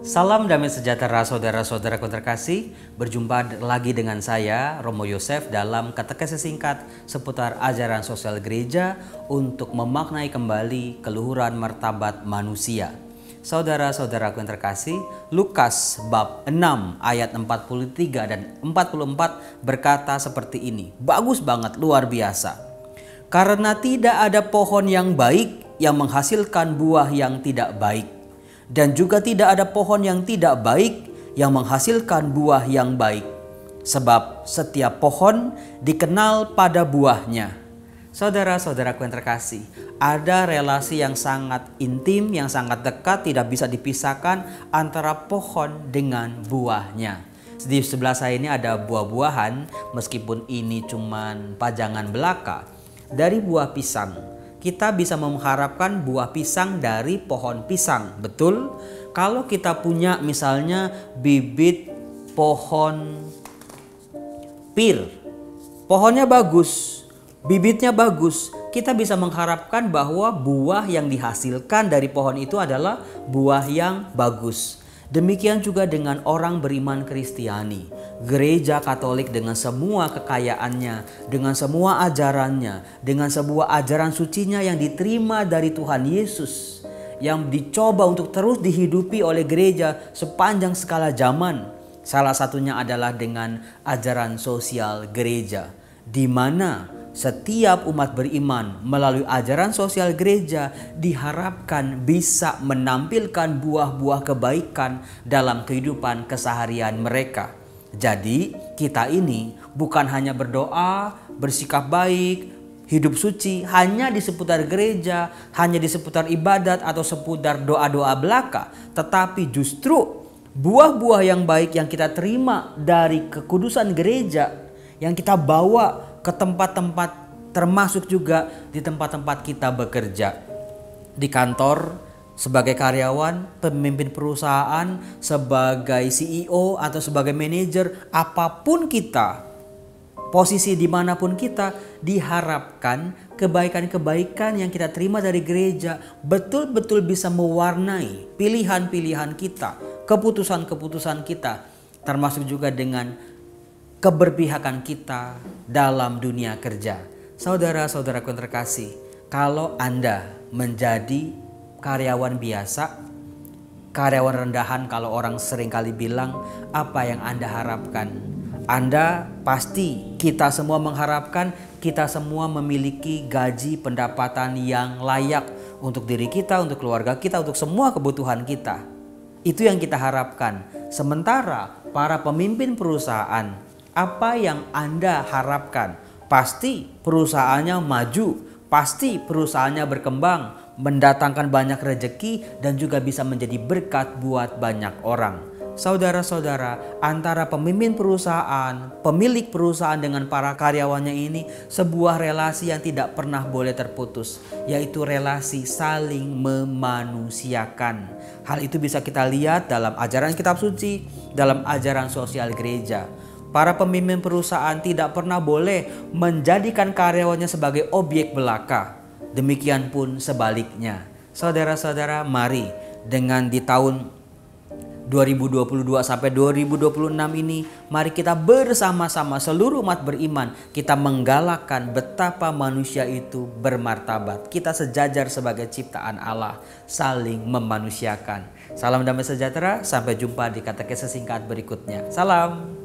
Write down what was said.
Salam damai sejahtera saudara-saudaraku terkasih. Berjumpa lagi dengan saya Romo Yosef dalam katekese singkat seputar ajaran sosial gereja untuk memaknai kembali keluhuran martabat manusia. Saudara-saudaraku yang terkasih, Lukas bab 6 ayat 43 dan 44 berkata seperti ini. Bagus banget, luar biasa. Karena tidak ada pohon yang baik yang menghasilkan buah yang tidak baik. Dan juga tidak ada pohon yang tidak baik yang menghasilkan buah yang baik. Sebab setiap pohon dikenal pada buahnya. Saudara-saudaraku yang terkasih, ada relasi yang sangat intim, yang sangat dekat, tidak bisa dipisahkan antara pohon dengan buahnya. Di sebelah saya ini ada buah-buahan, meskipun ini cuman pajangan belaka dari buah pisang. Kita bisa mengharapkan buah pisang dari pohon pisang. Betul? Kalau kita punya misalnya bibit pohon pir, pohonnya bagus, bibitnya bagus, kita bisa mengharapkan bahwa buah yang dihasilkan dari pohon itu adalah buah yang bagus. Demikian juga dengan orang beriman Kristiani. Gereja Katolik dengan semua kekayaannya, dengan semua ajarannya, dengan sebuah ajaran sucinya yang diterima dari Tuhan Yesus, yang dicoba untuk terus dihidupi oleh gereja sepanjang skala zaman. Salah satunya adalah dengan ajaran sosial gereja, di mana setiap umat beriman melalui ajaran sosial gereja diharapkan bisa menampilkan buah-buah kebaikan dalam kehidupan keseharian mereka. Jadi kita ini bukan hanya berdoa, bersikap baik, hidup suci hanya di seputar gereja, hanya di seputar ibadat atau seputar doa-doa belaka. Tetapi justru buah-buah yang baik yang kita terima dari kekudusan gereja, yang kita bawa ke tempat-tempat, termasuk juga di tempat-tempat kita bekerja. Di kantor, sebagai karyawan, pemimpin perusahaan, sebagai CEO atau sebagai manajer, apapun kita, posisi dimanapun kita, diharapkan kebaikan-kebaikan yang kita terima dari gereja betul-betul bisa mewarnai pilihan-pilihan kita, keputusan-keputusan kita, termasuk juga dengan keberpihakan kita dalam dunia kerja. Saudara-saudaraku yang terkasih, kalau Anda menjadi karyawan biasa, karyawan rendahan, kalau orang seringkali bilang, apa yang Anda harapkan? Anda pasti, kita semua mengharapkan kita semua memiliki gaji pendapatan yang layak untuk diri kita, untuk keluarga kita, untuk semua kebutuhan kita. Itu yang kita harapkan. Sementara para pemimpin perusahaan, apa yang Anda harapkan? Pasti perusahaannya maju, pasti perusahaannya berkembang, mendatangkan banyak rezeki dan juga bisa menjadi berkat buat banyak orang. Saudara-saudara, antara pemimpin perusahaan, pemilik perusahaan dengan para karyawannya ini sebuah relasi yang tidak pernah boleh terputus, yaitu relasi saling memanusiakan. Hal itu bisa kita lihat dalam ajaran kitab suci, dalam ajaran sosial gereja. Para pemimpin perusahaan tidak pernah boleh menjadikan karyawannya sebagai objek belaka. Demikian pun sebaliknya. Saudara-saudara, mari dengan di tahun 2022 sampai 2026 ini, mari kita bersama-sama seluruh umat beriman, kita menggalakkan betapa manusia itu bermartabat. Kita sejajar sebagai ciptaan Allah, saling memanusiakan. Salam damai sejahtera, sampai jumpa di katekese singkat berikutnya. Salam.